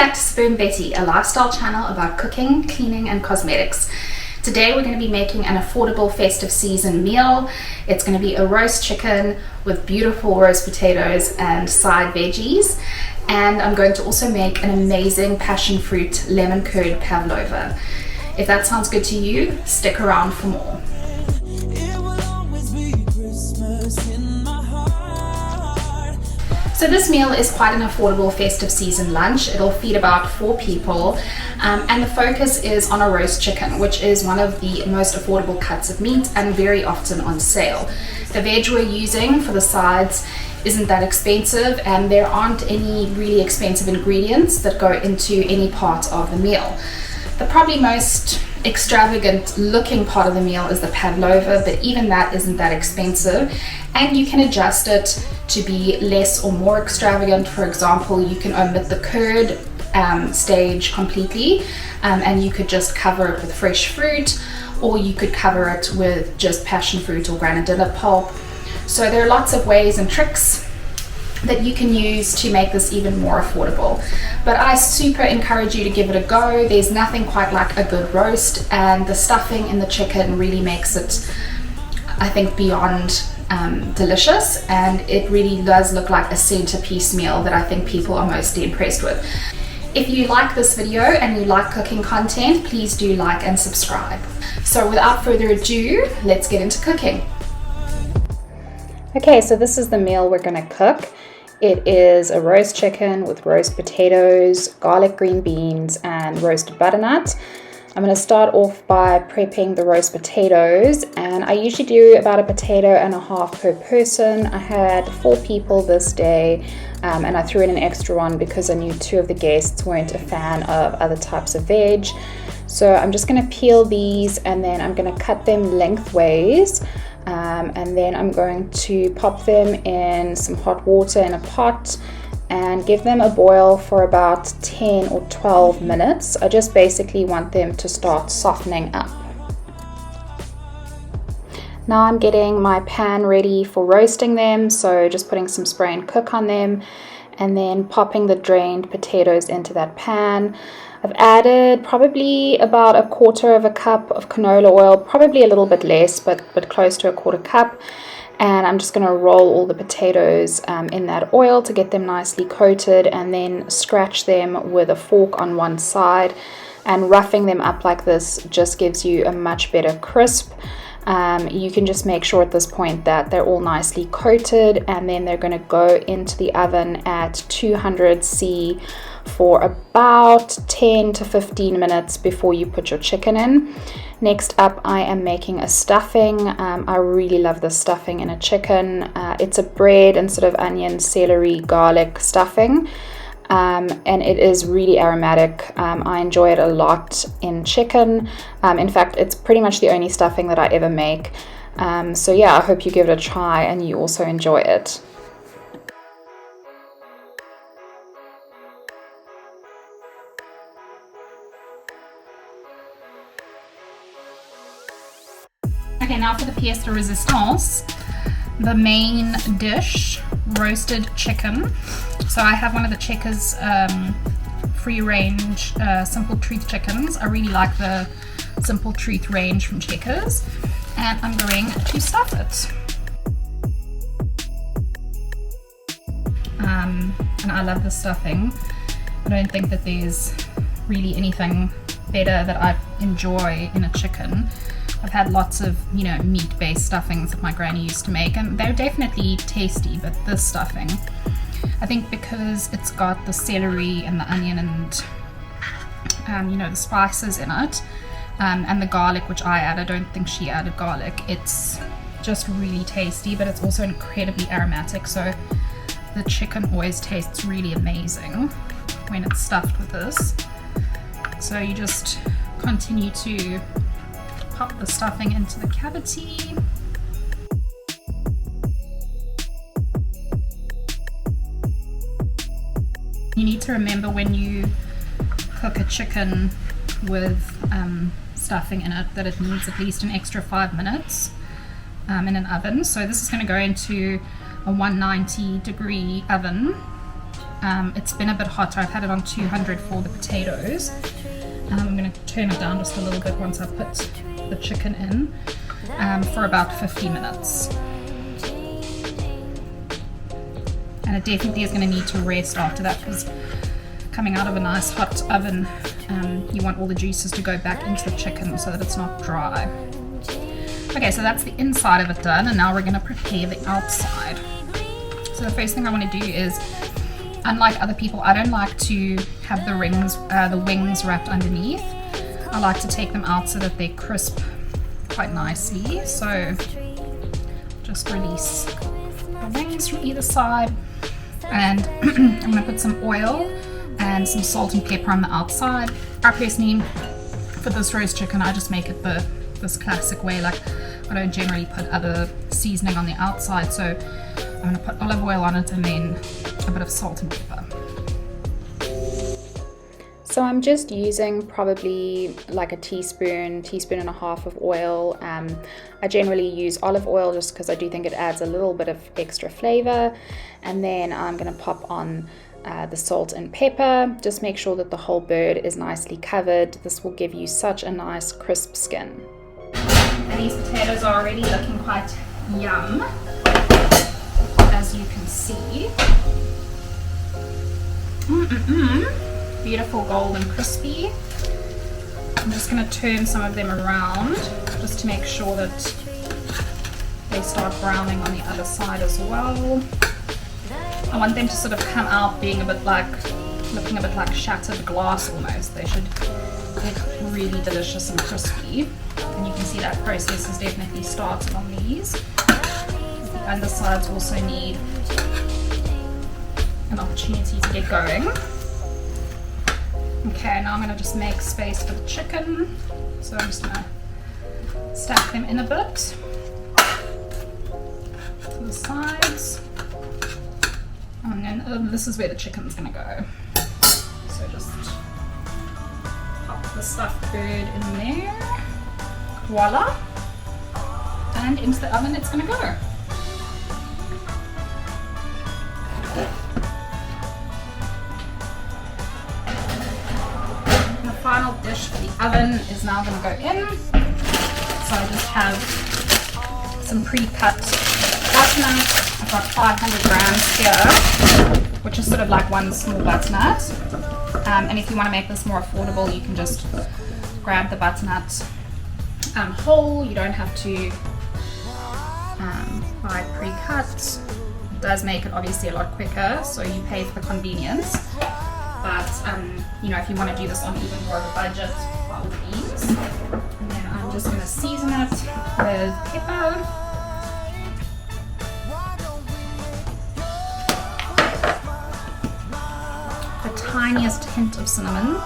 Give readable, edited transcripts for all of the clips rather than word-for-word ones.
back to Spoon Betty, a lifestyle channel about cooking, cleaning and cosmetics. Today we're going to be making an affordable festive season meal. It's going to be a roast chicken with beautiful roast potatoes and side veggies. And I'm going to also make an amazing passion fruit lemon curd pavlova. If that sounds good to you, stick around for more. So this meal is quite an affordable festive season lunch. It'll feed about 4 people and the focus is on a roast chicken, which is one of the most affordable cuts of meat and very often on sale. The veg we're using for the sides isn't that expensive and there aren't any really expensive ingredients that go into any part of the meal. The probably most extravagant looking part of the meal is the pavlova, but even that isn't that expensive and you can adjust it to be less or more extravagant. For example, you can omit the curd stage completely and you could just cover it with fresh fruit, or you could cover it with just passion fruit or granadilla pulp. So there are lots of ways and tricks that you can use to make this even more affordable, but I super encourage you to give it a go. There's nothing quite like a good roast, and the stuffing in the chicken really makes it, I think, beyond delicious, and it really does look like a centerpiece meal that I think people are mostly impressed with. If you like this video and you like cooking content, please do like and subscribe. So without further ado, let's get into cooking. Okay, so this is the meal we're gonna cook. It is a roast chicken with roast potatoes, garlic green beans, and roasted butternut. I'm going to start off by prepping the roast potatoes, and I usually do about a potato and a half per person. I had 4 people this day, and I threw in an extra one because I knew 2 of the guests weren't a fan of other types of veg. So I'm just going to peel these and then I'm going to cut them lengthways. And then I'm going to pop them in some hot water in a pot and give them a boil for about 10 or 12 minutes. I just basically want them to start softening up. Now I'm getting my pan ready for roasting them, so just putting some spray and cook on them and then popping the drained potatoes into that pan. I've added probably about 1/4 cup of canola oil, probably a little bit less, but close to 1/4 cup. And I'm just going to roll all the potatoes in that oil to get them nicely coated, and then scratch them with a fork on one side. And roughing them up like this just gives you a much better crisp. You can just make sure at this point that they're all nicely coated, and then they're going to go into the oven at 200°C for about 10 to 15 minutes before you put your chicken in. Next up, I am making a stuffing. I really love this stuffing in a chicken. It's a bread and sort of onion, celery, garlic stuffing. And it is really aromatic. I enjoy it a lot in chicken. In fact, it's pretty much the only stuffing that I ever make. So yeah, I hope you give it a try and you also enjoy it. Okay, now for the pièce de résistance, the main dish, roasted chicken. So I have one of the Checkers free range Simple Truth chickens. I really like the Simple Truth range from Checkers, and I'm going to stuff it. And I love the stuffing. I don't think that there's really anything better that I enjoy in a chicken. I've had lots of, meat-based stuffings that my granny used to make, and they're definitely tasty, but this stuffing, I think because it's got the celery and the onion and, the spices in it, and the garlic, which I add. I don't think she added garlic. It's just really tasty, but it's also incredibly aromatic, so the chicken always tastes really amazing when it's stuffed with this. So you just continue to pop the stuffing into the cavity. You need to remember when you cook a chicken with stuffing in it that it needs at least an extra 5 minutes in an oven. So this is going to go into a 190-degree oven It's been a bit hotter. I've had it on 200 for the potatoes. I'm going to turn it down just a little bit once I put the chicken in, for about 50 minutes. And it definitely is going to need to rest after that, because coming out of a nice hot oven, you want all the juices to go back into the chicken so that it's not dry. Okay, so that's the inside of it done, and now we're going to prepare the outside. So the first thing I want to do is, unlike other people, I don't like to have the wings wrapped underneath. I like to take them out so that they crisp quite nicely. So just release the wings from either side, and I'm going to put some oil and some salt and pepper on the outside. I personally, for this roast chicken, I just make it this classic way. Like, I don't generally put other seasoning on the outside, so I'm going to put olive oil on it and then a bit of salt and pepper. So I'm just using probably like a teaspoon and a half of oil. I generally use olive oil just because I do think it adds a little bit of extra flavor. And then I'm going to pop on the salt and pepper. Just make sure that the whole bird is nicely covered. This will give you such a nice crisp skin. And these potatoes are already looking quite yum, as you can see. Beautiful golden crispy. I'm just going to turn some of them around just to make sure that they start browning on the other side as well. I want them to sort of come out being a bit like, looking a bit like shattered glass almost. They should get really delicious and crispy. And you can see that process has definitely started on these. The undersides also need an opportunity to get going. Okay, now I'm going to just make space for the chicken. So I'm just going to stack them in a bit to the sides. And then this is where the chicken's going to go. So just pop the stuffed bird in there. Voila! And into the oven it's going to go. The final dish for the oven is now going to go in. So I just have some pre-cut butternut. I've got 500 grams here, which is sort of like one small butternut. And if you want to make this more affordable, you can just grab the butternut whole. You don't have to buy pre-cut. It does make it obviously a lot quicker, so you pay for the convenience. But you know, if you want to do this on even more of a budget, by all means. And then I'm just going to season it with pepper. The tiniest hint of cinnamon.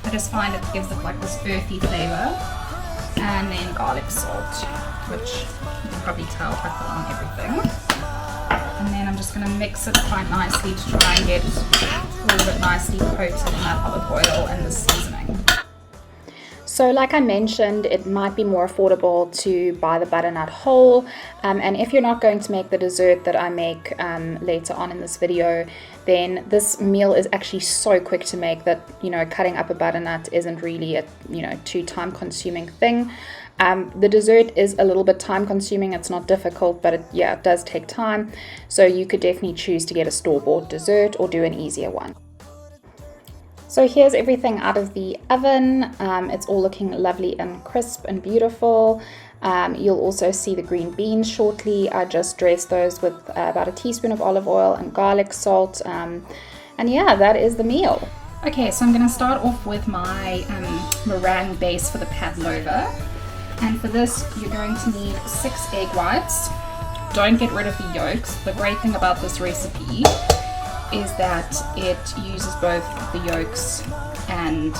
I just find it gives it like this earthy flavor. And then garlic salt, which you can probably tell I put on everything. And then I'm just going to mix it quite nicely to try and get a little bit nicely coated in that olive oil and the seasoning. So like I mentioned, it might be more affordable to buy the butternut whole, and if you're not going to make the dessert that I make later on in this video, then this meal is actually so quick to make that, you know, cutting up a butternut isn't really a, you know, too time consuming thing. The dessert is a little bit time consuming. It's not difficult, but it does take time. So you could definitely choose to get a store-bought dessert or do an easier one. So here's everything out of the oven. It's all looking lovely and crisp and beautiful. You'll also see the green beans shortly. I just dressed those with about a teaspoon of olive oil and garlic salt. And yeah, that is the meal. Okay, so I'm going to start off with my meringue base for the pavlova. And for this, you're going to need 6 egg whites. Don't get rid of the yolks. The great thing about this recipe is that it uses both the yolks and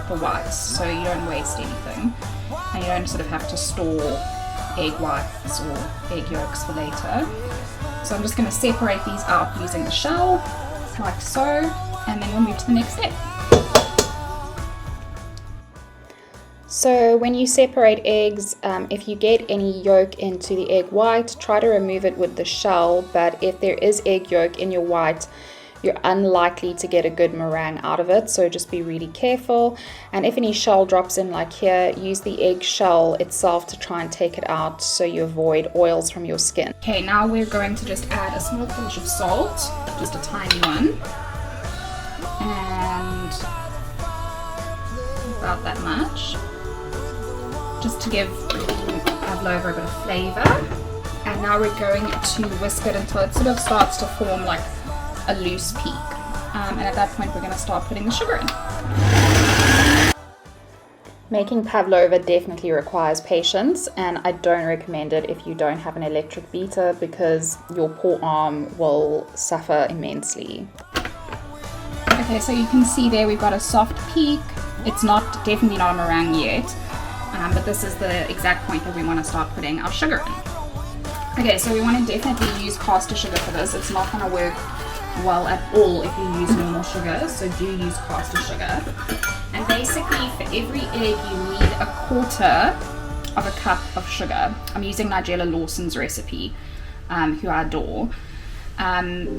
the whites, so you don't waste anything, and you don't sort of have to store egg whites or egg yolks for later. So I'm just going to separate these out using the shell, like so, and then we'll move to the next step. So when you separate eggs, if you get any yolk into the egg white, try to remove it with the shell, but if there is egg yolk in your white, you're unlikely to get a good meringue out of it, so just be really careful. And if any shell drops in like here, use the egg shell itself to try and take it out so you avoid oils from your skin. Okay, now we're going to just add a small pinch of salt, just a tiny one, and about that much, just to give pavlova a bit of flavor. And now we're going to whisk it until it sort of starts to form like a loose peak, and at that point we're going to start putting the sugar in. Making pavlova definitely requires patience, and I don't recommend it if you don't have an electric beater because your poor arm will suffer immensely. Okay, so you can see there we've got a soft peak. It's definitely not a meringue yet, but this is the exact point that we want to start putting our sugar in. Okay, so we want to definitely use caster sugar for this. It's not going to work well at all if you use normal sugar, so do use caster sugar. And basically for every egg you need a quarter of a cup of sugar. I'm using Nigella Lawson's recipe, who I adore.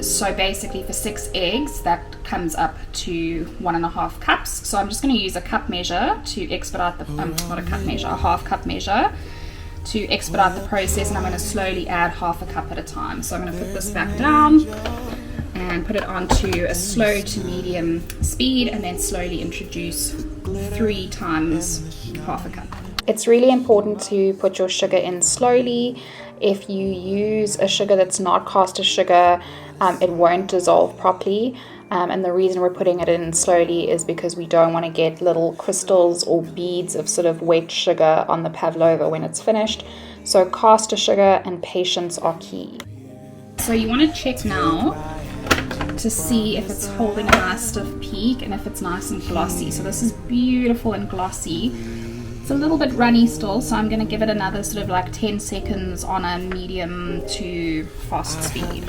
So basically for 6 eggs that comes up to 1.5 cups. So I'm just going to use a cup measure to expedite the not a cup measure, a half cup measure to expedite the process, and I'm going to slowly add half a cup at a time. So I'm going to put this back down and put it onto a slow to medium speed, and then slowly introduce 3 times half a cup. It's really important to put your sugar in slowly. If you use a sugar that's not caster sugar, it won't dissolve properly. And the reason we're putting it in slowly is because we don't want to get little crystals or beads of sort of wet sugar on the pavlova when it's finished. So caster sugar and patience are key. So you want to check now to see if it's holding a nice stiff peak and if it's nice and glossy. So this is beautiful and glossy. It's a little bit runny still, so I'm going to give it another sort of like 10 seconds on a medium to fast speed.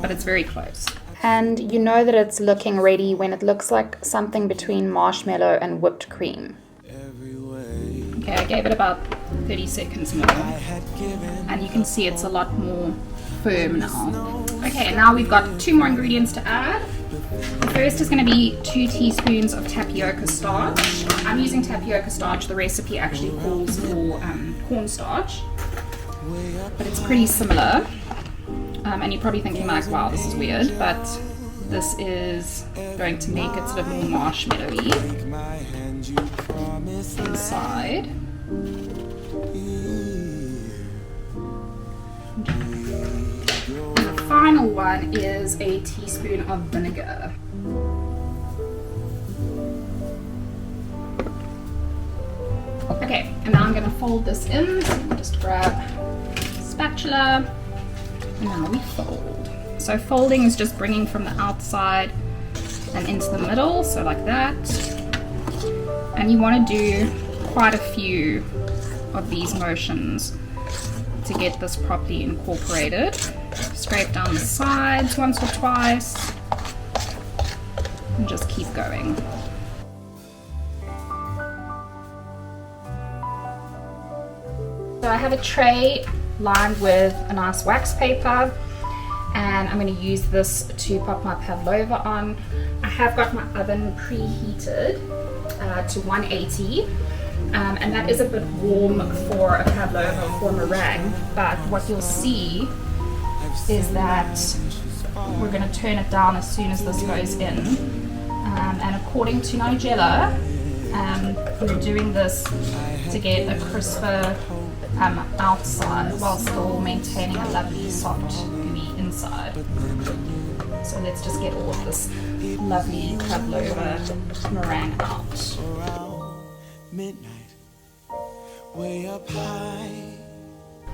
But it's very close. And you know that it's looking ready when it looks like something between marshmallow and whipped cream. Okay, I gave it about 30 seconds more. And you can see it's a lot more firm now. Okay, now we've got 2 more ingredients to add. The first is going to be 2 teaspoons of tapioca starch. I'm using tapioca starch. The recipe actually calls for cornstarch, but it's pretty similar. And you're probably thinking like, wow, this is weird, but this is going to make it sort of more marshmallowy inside. And the final one is a teaspoon of vinegar. Okay, and now I'm going to fold this in. So I'll just grab a spatula. And now we fold. So folding is just bringing from the outside and into the middle, so like that. And you want to do quite a few of these motions to get this properly incorporated. Scrape down the sides once or twice and just keep going. So I have a tray lined with a nice wax paper, and I'm going to use this to pop my pavlova on. I have got my oven preheated to 180, and that is a bit warm for a pavlova, for a meringue, but what you'll see is that we're going to turn it down as soon as this goes in, and according to Nigella, we're doing this to get a crisper outside while still maintaining a lovely soft gooey inside. So let's just get all of this lovely pavlova meringue out.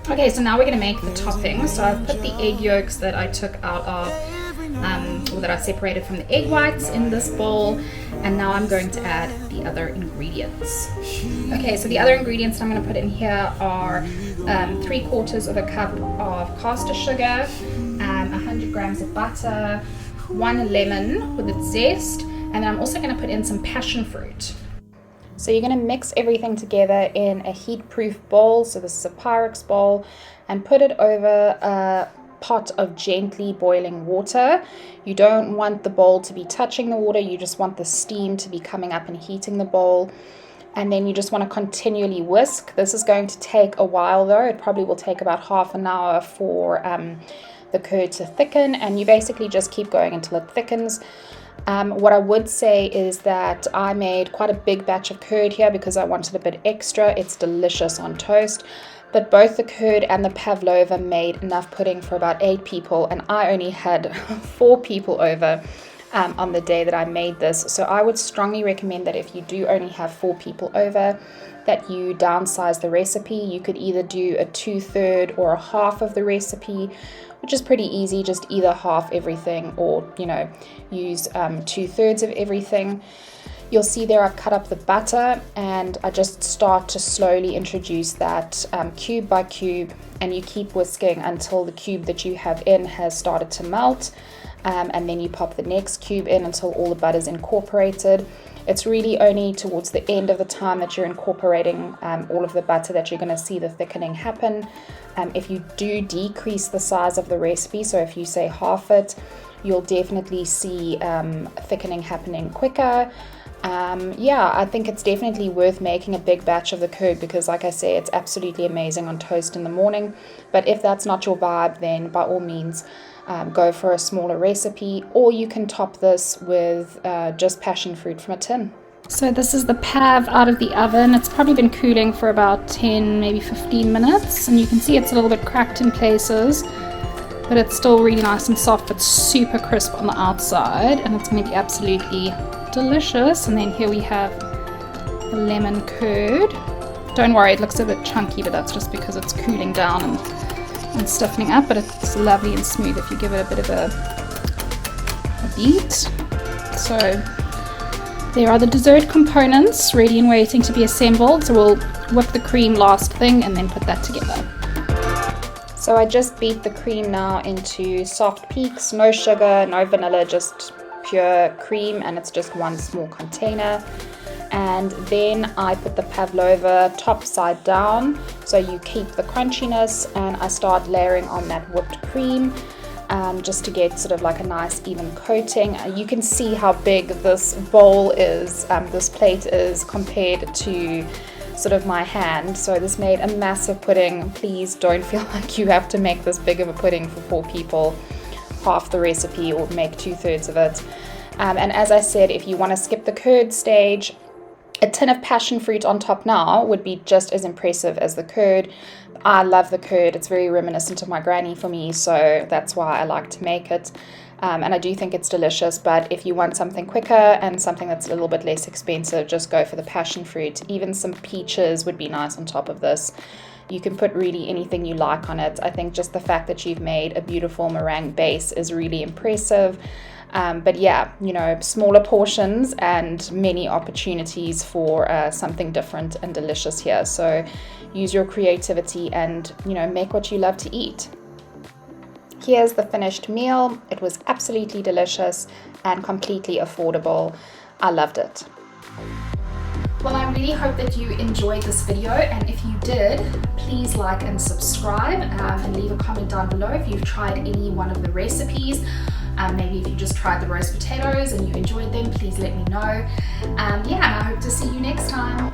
Okay, so now we're going to make the topping. So I've put the egg yolks that I took out of or that I separated from the egg whites in this bowl, and now I'm going to add the other ingredients. Okay, so the other ingredients I'm going to put in here are 3/4 of a cup of caster sugar, 100 grams of butter, 1 lemon with its zest, and then I'm also going to put in some passion fruit. So you're going to mix everything together in a heat-proof bowl, so this is a Pyrex bowl, and put it over a pot of gently boiling water. You don't want the bowl to be touching the water, you just want the steam to be coming up and heating the bowl. And then you just want to continually whisk. This is going to take a while though. It probably will take about half an hour for the curd to thicken, and you basically just keep going until it thickens. What I would say is that I made quite a big batch of curd here because I wanted a bit extra. It's delicious on toast, but both the curd and the pavlova made enough pudding for about 8 people, and I only had 4 people over on the day that I made this. So I would strongly recommend that if you do only have 4 people over, that you downsize the recipe. You could either do a 2/3 or a half of the recipe, which is pretty easy, just either half everything or, use 2/3 of everything. You'll see there I've cut up the butter, and I just start to slowly introduce that cube by cube, and you keep whisking until the cube that you have in has started to melt, and then you pop the next cube in until all the butter is incorporated. It's really only towards the end of the time that you're incorporating all of the butter that you're going to see the thickening happen. If you do decrease the size of the recipe, so if you say half it, you'll definitely see thickening happening quicker. I think it's definitely worth making a big batch of the curd because, like I say, it's absolutely amazing on toast in the morning. But if that's not your vibe, then by all means go for a smaller recipe, or you can top this with just passion fruit from a tin. So this is the pav out of the oven. It's probably been cooling for about 10, maybe 15 minutes, and you can see it's a little bit cracked in places, but it's still really nice and soft, but super crisp on the outside, and it's going to be absolutely delicious. And then here we have the lemon curd. Don't worry, it looks a bit chunky, but that's just because it's cooling down and stiffening up, but it's lovely and smooth if you give it a bit of a beat. So there are the dessert components ready and waiting to be assembled. So we'll whip the cream last thing and then put that together. So I just beat the cream now into soft peaks, no sugar, no vanilla, just pure cream, and it's just one small container. And then I put the pavlova top side down so you keep the crunchiness, and I start layering on that whipped cream just to get sort of like a nice even coating. You can see how big this bowl is, this plate is compared to sort of my hand. So this made a massive pudding. Please don't feel like you have to make this big of a pudding for 4 people, half the recipe, or make 2/3 of it. And as I said, if you want to skip the curd stage, a tin of passion fruit on top now would be just as impressive as the curd. I love the curd. It's very reminiscent of my granny for me, so that's why I like to make it. And I do think it's delicious, but if you want something quicker and something that's a little bit less expensive, just go for the passion fruit. Even some peaches would be nice on top of this. You can put really anything you like on it. I think just the fact that you've made a beautiful meringue base is really impressive. But yeah, smaller portions and many opportunities for something different and delicious here. So use your creativity and, make what you love to eat. Here's the finished meal. It was absolutely delicious and completely affordable. I loved it. Well, I really hope that you enjoyed this video, and if you did, please like and subscribe, and leave a comment down below if you've tried any one of the recipes. Maybe if you just tried the roast potatoes and you enjoyed them, please let me know. And I hope to see you next time.